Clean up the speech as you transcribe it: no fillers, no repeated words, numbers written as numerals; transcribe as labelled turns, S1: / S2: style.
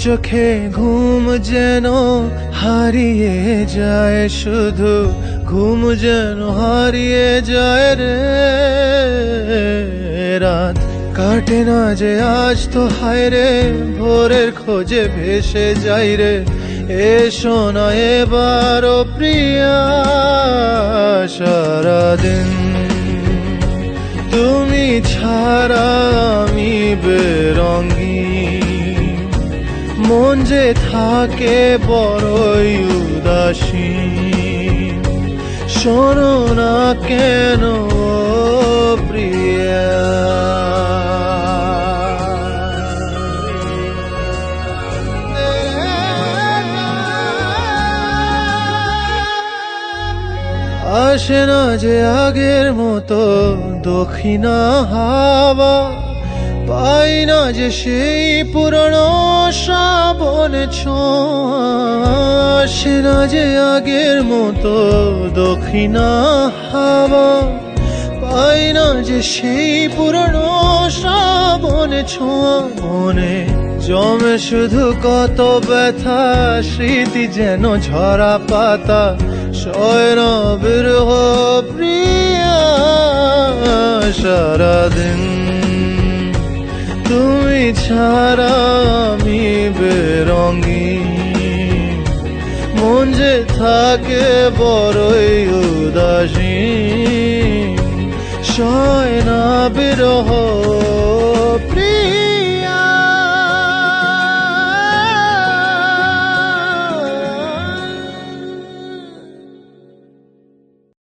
S1: চোখে ঘুম যেন হারিয়ে যায়, শুধু ঘুম যেন হারিয়ে যায় রে। রাত কাটে না যে আজ তো হায় রে, ভোরের খোঁজে ভেসে যাই রে। এসো না এবারও প্রিয়া, সারাদিন তুমি ছাড়া আমি বেরঙ্গি, মন যে থাকে বড়ই উদাসীন। শোনো না কেন প্রিয়া, আসে না যে আগের মতো দক্ষিণা হাওয়া, পাই না যে সেই পুরনো শ্রাবণ ছোঁয়া। আসে না যে আগের মতো দক্ষিণা হাওয়া, পাই না যে সেই পুরনো শ্রাবণ ছোঁয়া। মনে জমে শুধু কত ব্যথা, স্মৃতি যেন ঝরা পাতা, শয়না বিরহ প্রিয়া। সারাদিন তুমি ছাড়া আমি বেরঙ্গি, মন যে থাকে বড়ই উদাসীন। শয়না বিরহ